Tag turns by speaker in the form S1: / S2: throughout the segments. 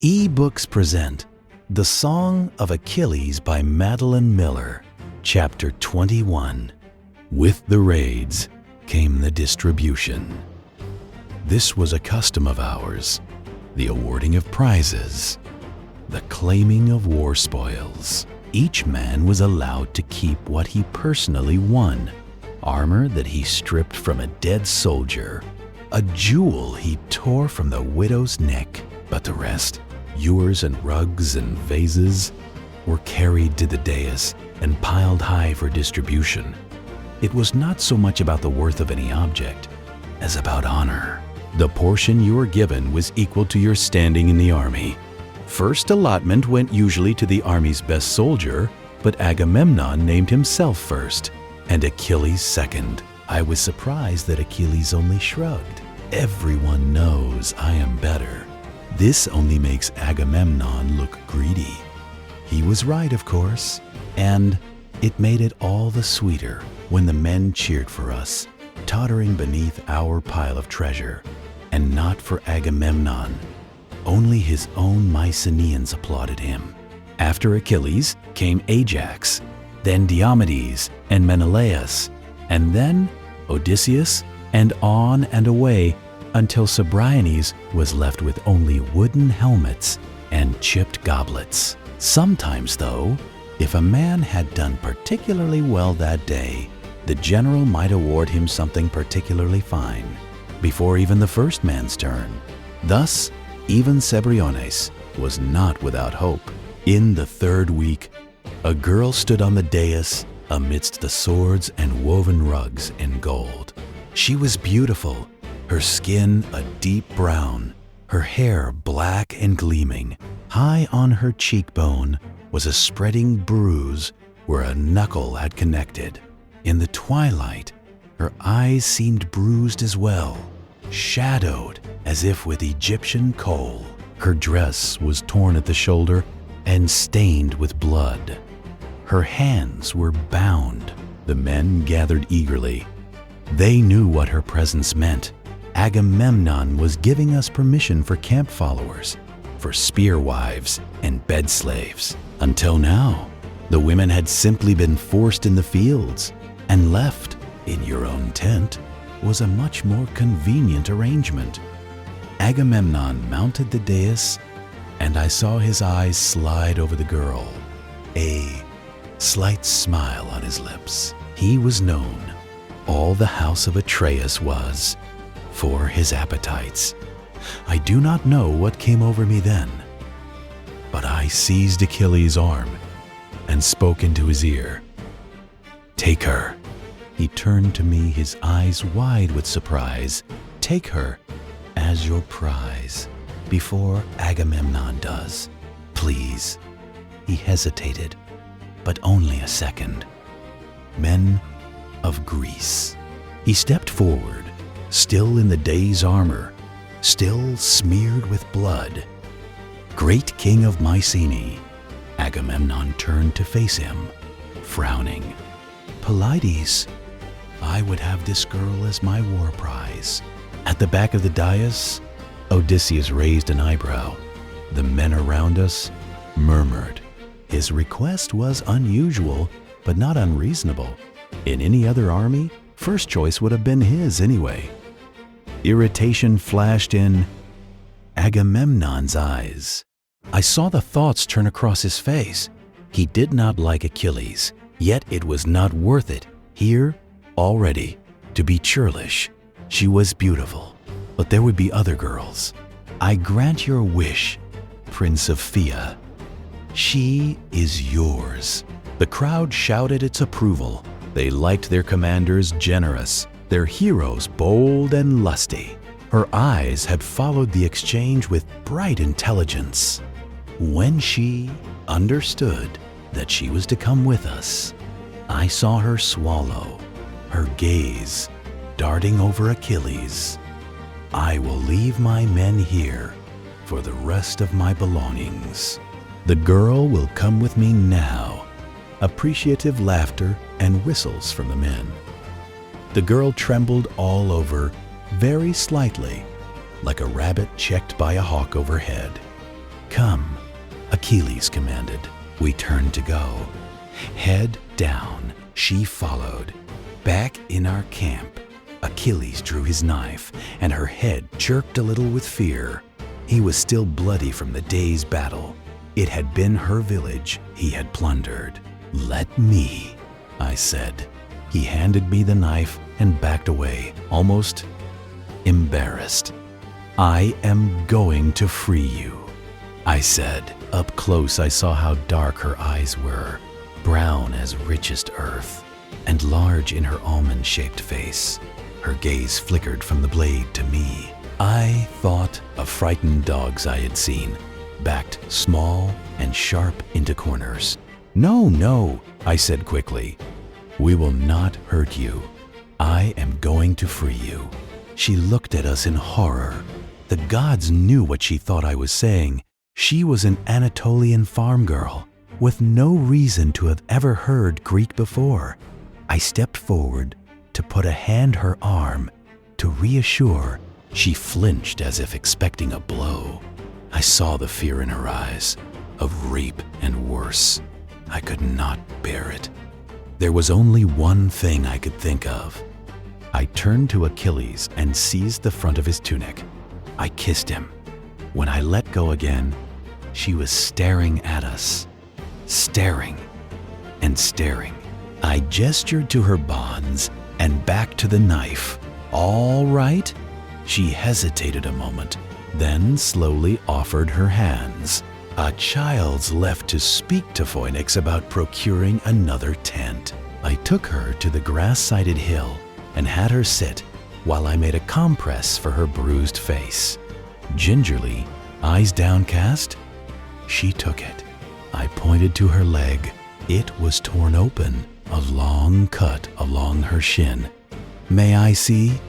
S1: E-books present The Song of Achilles by Madeline Miller, Chapter 21. With the raids came the distribution. This was a custom of ours, the awarding of prizes, the claiming of war spoils. Each man was allowed to keep what he personally won, armor that he stripped from a dead soldier, a jewel he tore from the widow's neck, but the rest, ewers and rugs and vases, were carried to the dais and piled high for distribution. It was not so much about the worth of any object as about honor. The portion you were given was equal to your standing in the army. First allotment went usually to the army's best soldier, but Agamemnon named himself first, and Achilles second. I was surprised that Achilles only shrugged. Everyone knows I am better. This only makes Agamemnon look greedy. He was right, of course, and it made it all the sweeter when the men cheered for us, tottering beneath our pile of treasure, and not for Agamemnon. Only his own Mycenaeans applauded him. After Achilles came Ajax, then Diomedes and Menelaus, and then Odysseus, and on and away until Cebriones was left with only wooden helmets and chipped goblets. Sometimes, though, if a man had done particularly well that day, the general might award him something particularly fine before even the first man's turn. Thus, even Cebriones was not without hope. In the third week, a girl stood on the dais amidst the swords and woven rugs in gold. She was beautiful, her skin a deep brown, her hair black and gleaming. High on her cheekbone was a spreading bruise where a knuckle had connected. In the twilight, her eyes seemed bruised as well, shadowed as if with Egyptian coal. Her dress was torn at the shoulder and stained with blood. Her hands were bound. The men gathered eagerly. They knew what her presence meant. Agamemnon was giving us permission for camp followers, for spear wives and bed slaves. Until now, the women had simply been forced in the fields, and left in your own tent was a much more convenient arrangement. Agamemnon mounted the dais, and I saw his eyes slide over the girl, a slight smile on his lips. He was known, all the house of Atreus was, for his appetites. I do not know what came over me then, but I seized Achilles' arm and spoke into his ear. "Take her." He turned to me, his eyes wide with surprise. "Take her as your prize before Agamemnon does. Please." He hesitated, but only a second. "Men of Greece." He stepped forward, still in the day's armor, still smeared with blood. "Great king of Mycenae." Agamemnon turned to face him, frowning. "Pelides, I would have this girl as my war prize." At the back of the dais, Odysseus raised an eyebrow. The men around us murmured. His request was unusual, but not unreasonable. In any other army, first choice would have been his anyway. Irritation flashed in Agamemnon's eyes. I saw the thoughts turn across his face. He did not like Achilles, yet it was not worth it, here, already, to be churlish. She was beautiful, but there would be other girls. "I grant your wish, Prince of Phthia. She is yours." The crowd shouted its approval. They liked their commanders generous, their heroes bold and lusty. Her eyes had followed the exchange with bright intelligence. When she understood that she was to come with us, I saw her swallow, her gaze darting over Achilles. "I will leave my men here for the rest of my belongings. The girl will come with me now." Appreciative laughter and whistles from the men. The girl trembled all over, very slightly, like a rabbit checked by a hawk overhead. "Come." Achilles commanded. We turned to go. Head down, she followed. Back in our camp, Achilles drew his knife, and her head jerked a little with fear. He was still bloody from the day's battle. It had been her village he had plundered. "Let me," I said. He handed me the knife and backed away, almost embarrassed. "I am going to free you," I said. Up close, I saw how dark her eyes were, brown as richest earth, and large in her almond-shaped face. Her gaze flickered from the blade to me. I thought of frightened dogs I had seen, backed small and sharp into corners. "No, no," I said quickly. "We will not hurt you. I am going to free you." She looked at us in horror. The gods knew what she thought I was saying. She was an Anatolian farm girl, with no reason to have ever heard Greek before. I stepped forward to put a hand her arm to reassure. She flinched as if expecting a blow. I saw the fear in her eyes, of rape and worse. I could not bear it. There was only one thing I could think of. I turned to Achilles and seized the front of his tunic. I kissed him. When I let go again, she was staring at us, staring and staring. I gestured to her bonds and back to the knife. "All right?" She hesitated a moment, then slowly offered her hands. A child's left to speak to Phoenix about procuring another tent. I took her to the grass-sided hill and had her sit while I made a compress for her bruised face. Gingerly, eyes downcast, she took it. I pointed to her leg. It was torn open, a long cut along her shin. "May I see?"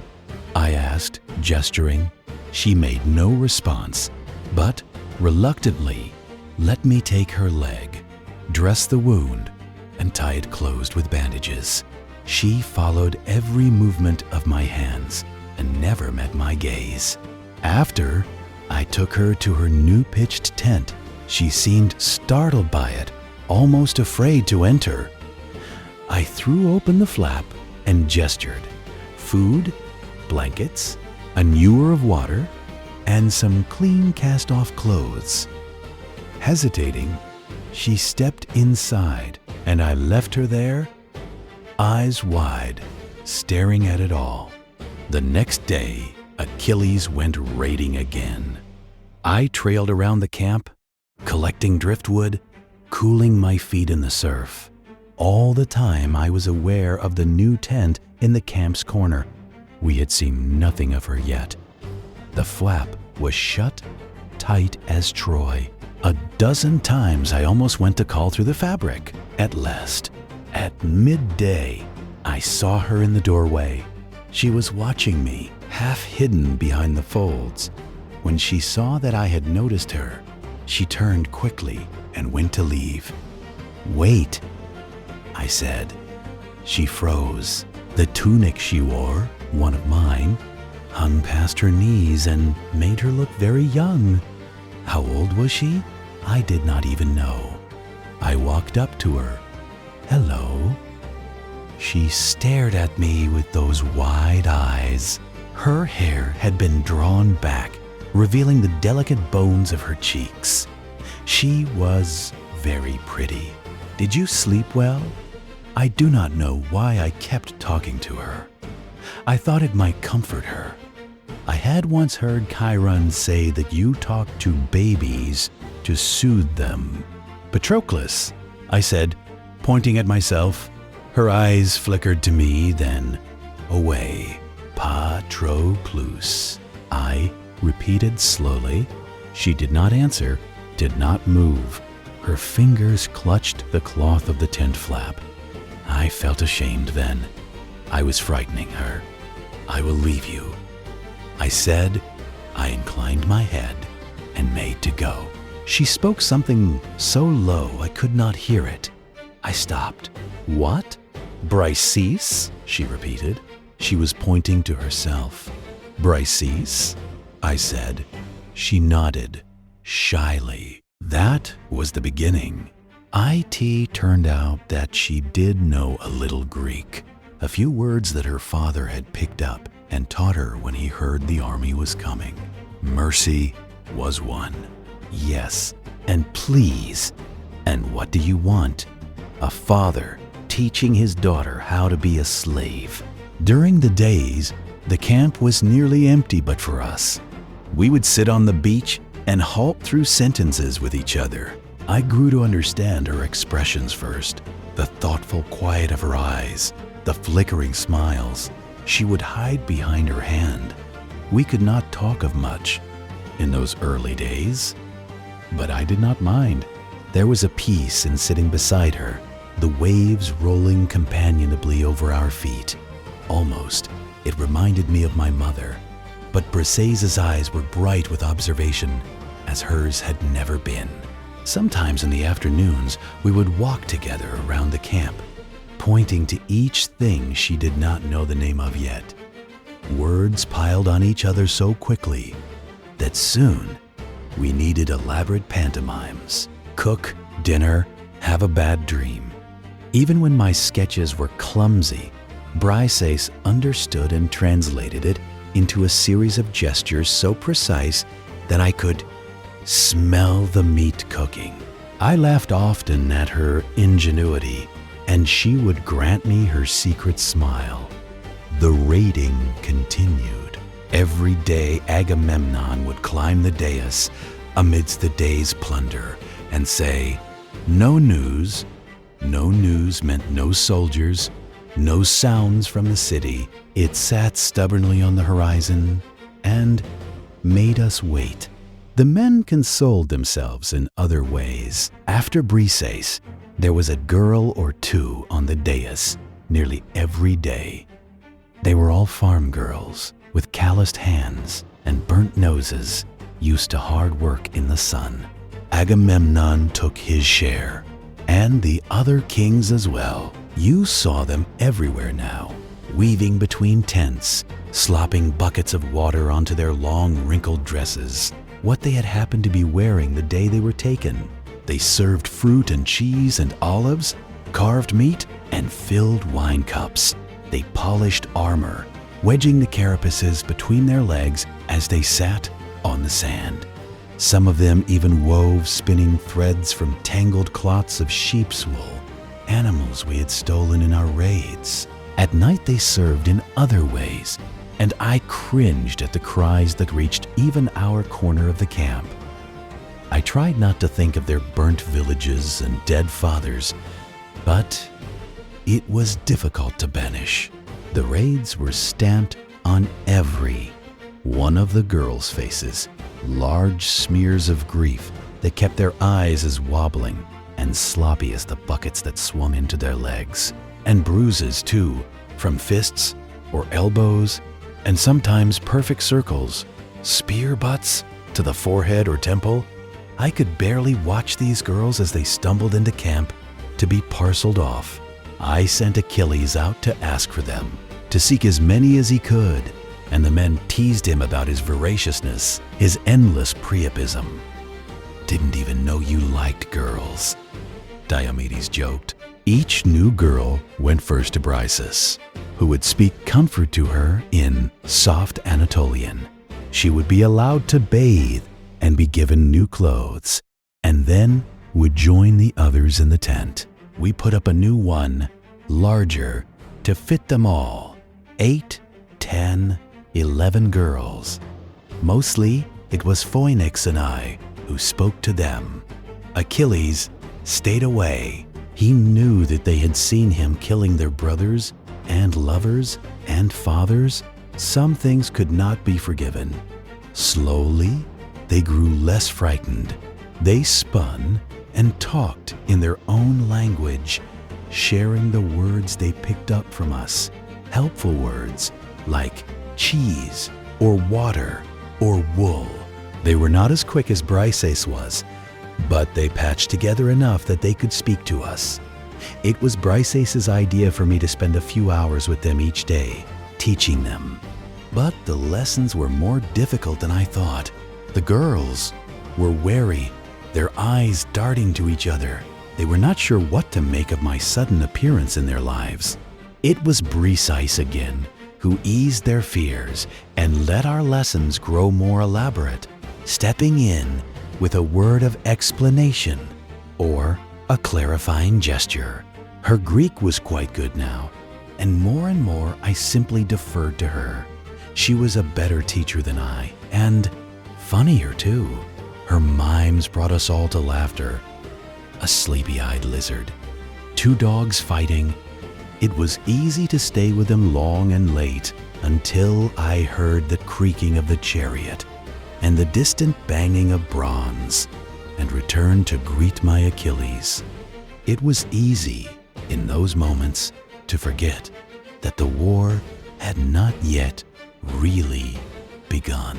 S1: I asked, gesturing. She made no response, but reluctantly let me take her leg, dress the wound, and tie it closed with bandages. She followed every movement of my hands and never met my gaze. After, I took her to her new pitched tent. She seemed startled by it, almost afraid to enter. I threw open the flap and gestured. Food, blankets, a ewer of water, and some clean cast-off clothes. Hesitating, she stepped inside, and I left her there, eyes wide, staring at it all. The next day, Achilles went raiding again. I trailed around the camp, collecting driftwood, cooling my feet in the surf. All the time I was aware of the new tent in the camp's corner. We had seen nothing of her yet. The flap was shut tight as Troy. A dozen times I almost went to call through the fabric. At last, at midday, I saw her in the doorway. She was watching me, half hidden behind the folds. When she saw that I had noticed her, she turned quickly and went to leave. "Wait," I said. She froze. The tunic she wore, one of mine, hung past her knees and made her look very young. How old was she? I did not even know. I walked up to her. "Hello." She stared at me with those wide eyes. Her hair had been drawn back, revealing the delicate bones of her cheeks. She was very pretty. "Did you sleep well?" I do not know why I kept talking to her. I thought it might comfort her. I had once heard Chiron say that you talk to babies to soothe them. "Patroclus," I said, pointing at myself. Her eyes flickered to me, then away. "Patroclus," I repeated slowly. She did not answer, did not move. Her fingers clutched the cloth of the tent flap. I felt ashamed then. I was frightening her. "I will leave you," I said. I inclined my head and made to go. She spoke something so low I could not hear it. I stopped. "What? Briseis?" she repeated. She was pointing to herself. "Briseis?" I said. She nodded, shyly. That was the beginning. It turned out that she did know a little Greek, a few words that her father had picked up and taught her when he heard the army was coming. Mercy was one. Yes, and please. And what do you want? A father teaching his daughter how to be a slave. During the days, the camp was nearly empty but for us. We would sit on the beach and halt through sentences with each other. I grew to understand her expressions first, the thoughtful quiet of her eyes, the flickering smiles. She would hide behind her hand. We could not talk of much in those early days, but I did not mind. There was a peace in sitting beside her, the waves rolling companionably over our feet. Almost, it reminded me of my mother, but Briseis's eyes were bright with observation, as hers had never been. Sometimes in the afternoons, we would walk together around the camp, pointing to each thing she did not know the name of yet. Words piled on each other so quickly that soon we needed elaborate pantomimes. Cook, dinner, have a bad dream. Even when my sketches were clumsy, Briseis understood and translated it into a series of gestures so precise that I could smell the meat cooking. I laughed often at her ingenuity, and she would grant me her secret smile. The raiding continued. Every day Agamemnon would climb the dais amidst the day's plunder and say, "No news." No news meant no soldiers, no sounds from the city. It sat stubbornly on the horizon and made us wait. The men consoled themselves in other ways. After Briseis, there was a girl or two on the dais nearly every day. They were all farm girls with calloused hands and burnt noses, used to hard work in the sun. Agamemnon took his share, and the other kings as well. You saw them everywhere now, weaving between tents, slopping buckets of water onto their long wrinkled dresses, what they had happened to be wearing the day they were taken. They served fruit and cheese and olives, carved meat, and filled wine cups. They polished armor, wedging the carapaces between their legs as they sat on the sand. Some of them even wove spinning threads from tangled clots of sheep's wool, animals we had stolen in our raids. At night they served in other ways, and I cringed at the cries that reached even our corner of the camp. I tried not to think of their burnt villages and dead fathers, but it was difficult to banish. The raids were stamped on every one of the girls' faces, large smears of grief that kept their eyes as wobbling and sloppy as the buckets that swung into their legs, and bruises too, from fists or elbows, and sometimes perfect circles, spear butts to the forehead or temple. I could barely watch these girls as they stumbled into camp to be parceled off. I sent Achilles out to ask for them, to seek as many as he could, and the men teased him about his voraciousness, his endless priapism. "Didn't even know you liked girls," Diomedes joked. Each new girl went first to Briseis, who would speak comfort to her in soft Anatolian. She would be allowed to bathe and be given new clothes, and then would join the others in the tent. We put up a new one, larger, to fit them all. 8, 10, 11 girls. Mostly, it was Phoenix and I who spoke to them. Achilles stayed away. He knew that they had seen him killing their brothers and lovers and fathers. Some things could not be forgiven. Slowly, they grew less frightened. They spun and talked in their own language, sharing the words they picked up from us, helpful words like cheese or water or wool. They were not as quick as Briseis was, but they patched together enough that they could speak to us. It was Briseis's idea for me to spend a few hours with them each day, teaching them. But the lessons were more difficult than I thought. The girls were wary their eyes darting to each other. They were not sure what to make of my sudden appearance in their lives. It was Breesice again, who eased their fears and let our lessons grow more elaborate, stepping in with a word of explanation or a clarifying gesture. Her Greek was quite good now, and more I simply deferred to her. She was a better teacher than I, and funnier too. Her mimes brought us all to laughter. A sleepy-eyed lizard, 2 dogs fighting. It was easy to stay with them long and late until I heard the creaking of the chariot and the distant banging of bronze and returned to greet my Achilles. It was easy in those moments to forget that the war had not yet really begun.